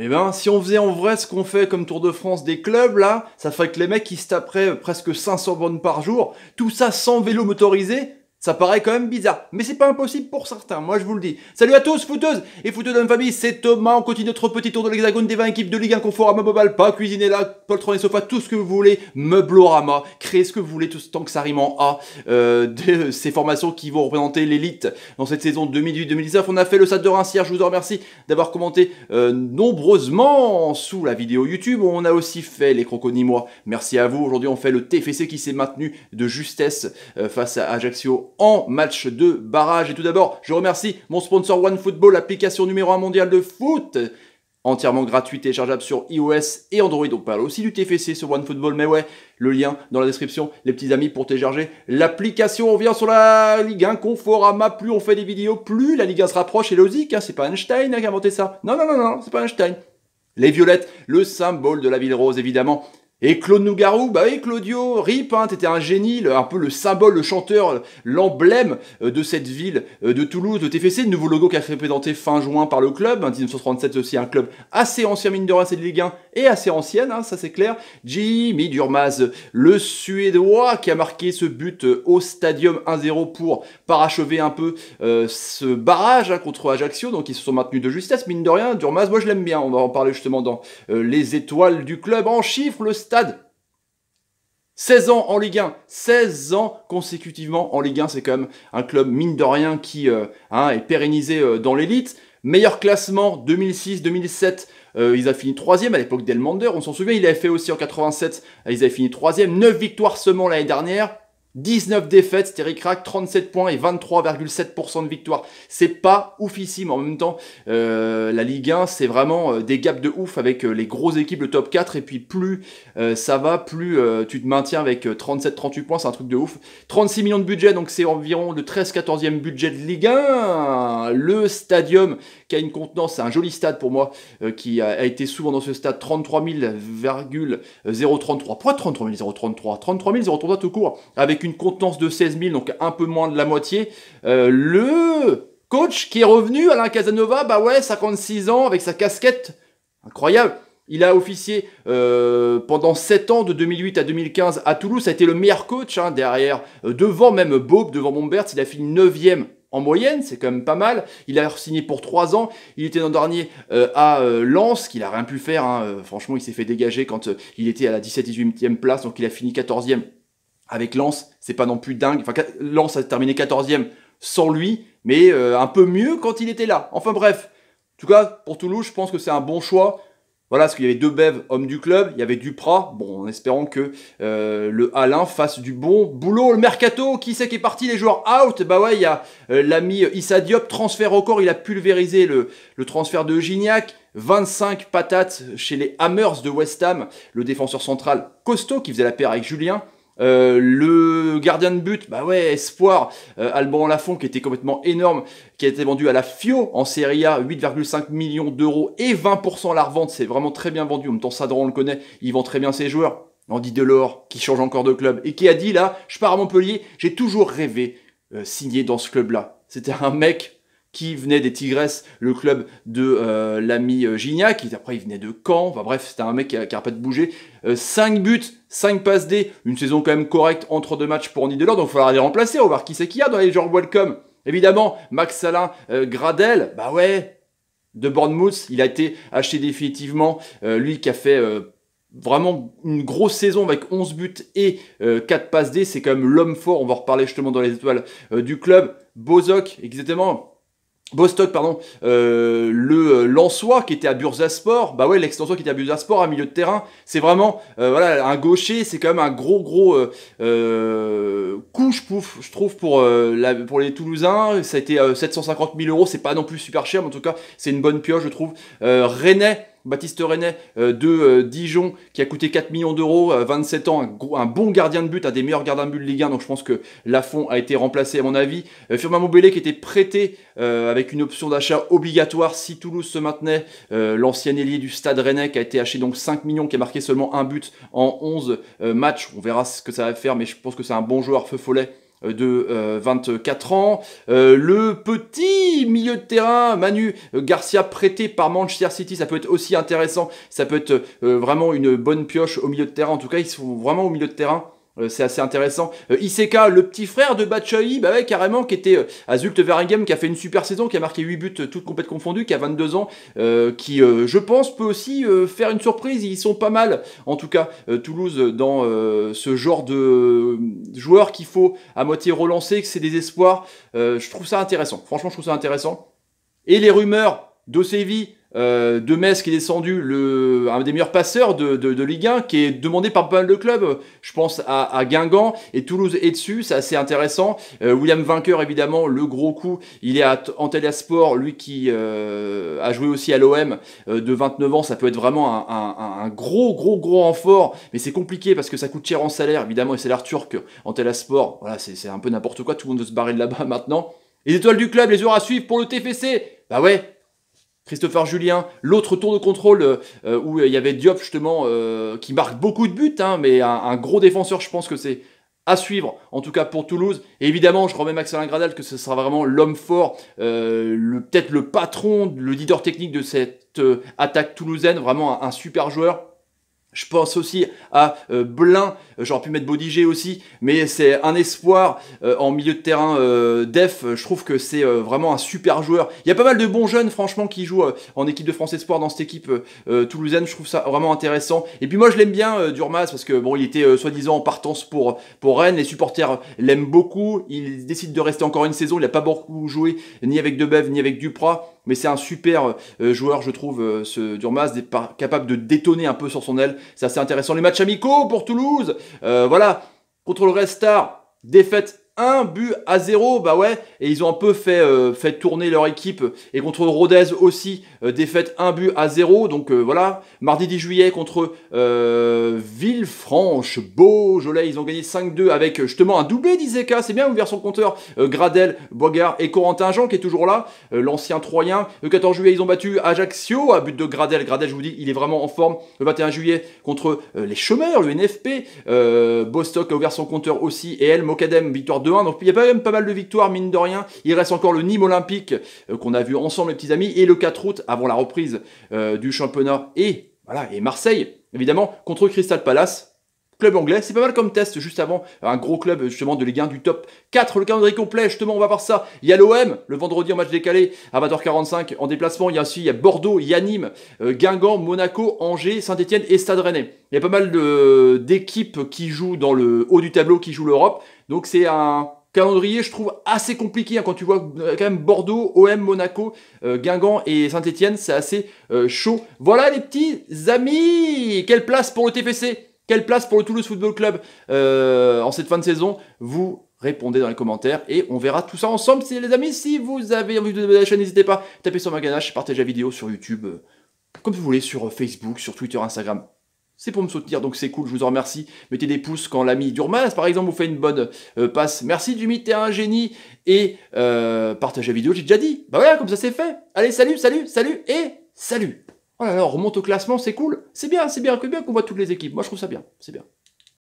Eh ben, si on faisait en vrai ce qu'on fait comme Tour de France des clubs, là, ça ferait que les mecs qui se taperaient presque 500 bornes par jour, tout ça sans vélo motorisé, ça paraît quand même bizarre. Mais c'est pas impossible pour certains, moi je vous le dis. Salut à tous, footeuses et footeux de ma famille, c'est Thomas, on continue notre petit tour de l'hexagone des 20 équipes de Ligue 1 Conforama Mobile, pas cuisiner là, poltron et sofa, tout ce que vous voulez, meublorama, créez ce que vous voulez, tout ce temps que ça rime en A, de ces formations qui vont représenter l'élite dans cette saison 2018-2019. On a fait le stade de Reims hier, je vous en remercie d'avoir commenté nombreusement sous la vidéo YouTube. On a aussi fait les crocodimois, merci à vous. Aujourd'hui on fait le TFC qui s'est maintenu de justesse face à Ajaccio en match de barrage. Et tout d'abord, je remercie mon sponsor OneFootball, l'application numéro 1 mondiale de foot, entièrement gratuite, téléchargeable sur iOS et Android. On parle aussi du TFC sur OneFootball, mais ouais, le lien dans la description, les petits amis, pour télécharger l'application. On revient sur la Ligue 1 Conforama. Plus on fait des vidéos, plus la Ligue 1 se rapproche. Et logique, hein, c'est pas Einstein qui a inventé ça. Non, c'est pas Einstein. Les violettes, le symbole de la ville rose, évidemment. Et Claude Nougarou, bah oui, Claudio, RIP, hein, t'étais un génie, un peu le symbole, le chanteur, l'emblème de cette ville de Toulouse, de TFC, le nouveau logo qui a été présenté fin juin par le club, 1937 aussi, un club assez ancien, mine de rien, c'est de Ligue 1, et assez ancienne, hein, ça c'est clair. Jimmy Durmaz, le Suédois, qui a marqué ce but au Stadium 1-0 pour parachever un peu ce barrage hein, contre Ajaccio, donc ils se sont maintenus de justesse, mine de rien. Durmaz, moi je l'aime bien, on va en parler justement dans les étoiles du club. En chiffres, le stade, 16 ans en Ligue 1, 16 ans consécutivement en Ligue 1, c'est quand même un club mine de rien qui est pérennisé dans l'élite. Meilleur classement 2006-2007, ils avaient fini 3e à l'époque d'Elmander, on s'en souvient, il avait fait aussi en 87, ils avaient fini 3e, 9 victoires seulement l'année dernière. 19 défaites, c'était ric-rac, 37 points et 23,7% de victoire. C'est pas oufissime. En même temps, la Ligue 1, c'est vraiment des gaps de ouf avec les grosses équipes, le top 4. Et puis plus ça va, plus tu te maintiens avec 37-38 points. C'est un truc de ouf. 36 millions de budget, donc c'est environ le 13-14e budget de Ligue 1. Le Stadium qui a une contenance, c'est un joli stade pour moi, qui a été souvent dans ce stade, 33 033. Pourquoi 33 033 33 033 tout court, avec une contenance de 16 000, donc un peu moins de la moitié. Le coach qui est revenu, Alain Casanova, bah ouais, 56 ans, avec sa casquette, incroyable. Il a officié pendant 7 ans, de 2008 à 2015 à Toulouse. Ça a été le meilleur coach, hein, derrière, devant même Bob, devant Montbert. Il a fini 9e en moyenne, c'est quand même pas mal. Il a signé pour 3 ans. Il était l'an dernier à Lens, qu'il a rien pu faire. Hein. Franchement, il s'est fait dégager quand il était à la 17-18e place. Donc il a fini 14e avec Lens. C'est pas non plus dingue. Enfin, Lens a terminé 14e sans lui, mais un peu mieux quand il était là. Enfin bref, en tout cas, pour Toulouse, je pense que c'est un bon choix. Voilà, parce qu'il y avait deux Bev, hommes du club, il y avait Duprat, bon, en espérant que le Alain fasse du bon boulot. Le Mercato, qui c'est qui est parti, les joueurs out? Bah ouais, il y a l'ami Issa Diop, transfert record, il a pulvérisé le transfert de Gignac, 25 patates chez les Hammers de West Ham, le défenseur central costaud qui faisait la paire avec Julien. Le gardien de but, bah ouais, espoir, Alban Lafont qui était complètement énorme, qui a été vendu à la Fio en Serie A, 8,5 millions d'euros et 20% à la revente, c'est vraiment très bien vendu. En même temps, Sadran on le connaît, il vend très bien ses joueurs. Andy Delors qui change encore de club et qui a dit là, je pars à Montpellier, j'ai toujours rêvé signer dans ce club-là. C'était un mec qui venait des Tigresses, le club de l'ami Gignac, qui après il venait de Caen, enfin bref, c'était un mec qui a pas de bouger. 5 buts, 5 passes D, une saison quand même correcte entre deux matchs pour Andy Delors, donc il faudra les remplacer, on va voir qui c'est qu'il y a dans les joueurs welcome. Évidemment, Max Alain Gradel, bah ouais, de Bournemouth, il a été acheté définitivement, lui qui a fait vraiment une grosse saison avec 11 buts et 4 passes D, c'est quand même l'homme fort, on va en reparler justement dans les étoiles du club. Bostock, exactement. Bostock, pardon, le Lensois qui était à Bursaspor, bah ouais, l'ex-Lensois qui était à Bursaspor, à milieu de terrain, c'est vraiment, voilà, un gaucher, c'est quand même un gros coup, je trouve, pour les Toulousains. Ça a été 750 000 euros, c'est pas non plus super cher, mais en tout cas, c'est une bonne pioche, je trouve. Rennais, Baptiste Rennais de Dijon, qui a coûté 4 millions d'euros, 27 ans, un bon gardien de but, un des meilleurs gardiens de but de Ligue 1, donc je pense que Lafont a été remplacé à mon avis. Firmin Bélé qui était prêté avec une option d'achat obligatoire si Toulouse se maintenait, l'ancien ailier du Stade Rennais qui a été acheté donc 5 millions, qui a marqué seulement un but en 11 matchs. On verra ce que ça va faire, mais je pense que c'est un bon joueur, feu follet. de 24 ans. Le petit milieu de terrain, Manu Garcia, prêté par Manchester City, ça peut être aussi intéressant. Ça peut être vraiment une bonne pioche au milieu de terrain. En tout cas, ils sont vraiment au milieu de terrain. C'est assez intéressant. Iseka, le petit frère de Batshuayi, bah ouais, carrément, qui était à Zulte Waregem, qui a fait une super saison, qui a marqué 8 buts, toutes compètes confondues, qui a 22 ans, qui, je pense, peut aussi faire une surprise. Ils sont pas mal, en tout cas, Toulouse, dans ce genre de joueurs qu'il faut à moitié relancer, que c'est des espoirs. Je trouve ça intéressant. Franchement, je trouve ça intéressant. Et les rumeurs d'Osevi, de Metz qui est descendu, un des meilleurs passeurs de Ligue 1, qui est demandé par pas mal de clubs. Je pense à Guingamp, et Toulouse est dessus, c'est assez intéressant. William Vainqueur, évidemment, le gros coup, il est à Antalyaspor, lui qui a joué aussi à l'OM de 29 ans, ça peut être vraiment un gros renfort, mais c'est compliqué parce que ça coûte cher en salaire, évidemment, et salaire turc, Antalyaspor, voilà, c'est un peu n'importe quoi, tout le monde veut se barrer de là-bas maintenant. Les étoiles du club, les heures à suivre pour le TFC, bah ouais, Christopher Julien, l'autre tour de contrôle où il y avait Diop justement qui marque beaucoup de buts, hein, mais un gros défenseur, je pense que c'est à suivre, en tout cas pour Toulouse. Et évidemment, je remets Maxime Gradel que ce sera vraiment l'homme fort, peut-être le patron, le leader technique de cette attaque toulousaine, vraiment un super joueur. Je pense aussi à Blin, j'aurais pu mettre Bodigé aussi, mais c'est un espoir en milieu de terrain def. Je trouve que c'est vraiment un super joueur. Il y a pas mal de bons jeunes, franchement, qui jouent en équipe de France Espoir dans cette équipe toulousaine. Je trouve ça vraiment intéressant. Et puis moi, je l'aime bien, Durmaz, parce que bon, il était soi-disant en partance pour Rennes. Les supporters l'aiment beaucoup. Il décide de rester encore une saison. Il n'a pas beaucoup joué, ni avec Debev, ni avec Duprat. Mais c'est un super joueur, je trouve, ce Durmaz, capable de détonner un peu sur son aile. C'est assez intéressant. Les matchs amicaux pour Toulouse. Voilà. Contre le Red Star, défaite 1-0, bah ouais, et ils ont un peu fait tourner leur équipe, et contre Rodez aussi, défaite 1-0, donc voilà, mardi 10 juillet contre Villefranche, Beaujolais, ils ont gagné 5-2 avec justement un doublé d'Iseka, c'est bien ouvert son compteur, Gradel, Boigard et Corentin Jean qui est toujours là, l'ancien Troyen. Le 14 juillet, ils ont battu Ajaccio à but de Gradel, je vous dis, il est vraiment en forme. Le 21 juillet, contre les chômeurs, le NFP, Bostock a ouvert son compteur aussi, et El Mokadem, victoire 2-1, donc il y a quand même pas mal de victoires, mine de rien. Il reste encore le Nîmes Olympique, qu'on a vu ensemble, les petits amis, et le 4 août, avant la reprise du championnat, et voilà, et Marseille, évidemment, contre Crystal Palace. Club anglais, c'est pas mal comme test juste avant, un gros club justement de Ligue 1 du top 4, le calendrier complet, justement on va voir ça. Il y a l'OM, le vendredi en match décalé à 20h45 en déplacement, il y a Bordeaux, il y a Nîmes, Guingamp, Monaco, Angers, Saint-Etienne et Stade Rennais. Il y a pas mal d'équipes qui jouent dans le haut du tableau, qui jouent l'Europe, donc c'est un calendrier, je trouve, assez compliqué, hein, quand tu vois quand même Bordeaux, OM, Monaco, Guingamp et Saint-Etienne, c'est assez chaud. Voilà les petits amis, quelle place pour le TFC? Quelle place pour le Toulouse Football Club en cette fin de saison? Vous répondez dans les commentaires et on verra tout ça ensemble. Les amis, si vous avez envie de la chaîne, n'hésitez pas, tapez sur ma ganache, partagez la vidéo sur YouTube, comme vous voulez, sur Facebook, sur Twitter, Instagram. C'est pour me soutenir, donc c'est cool, je vous en remercie. Mettez des pouces quand l'ami Durmaz, par exemple, vous fait une bonne passe. Merci Jimmy, t'es un génie. Et partagez la vidéo, j'ai déjà dit. Bah voilà, comme ça c'est fait. Allez, salut, salut, salut et salut. Oh là là, on remonte au classement, c'est cool. C'est bien qu'on voit toutes les équipes. Moi, je trouve ça bien. C'est bien.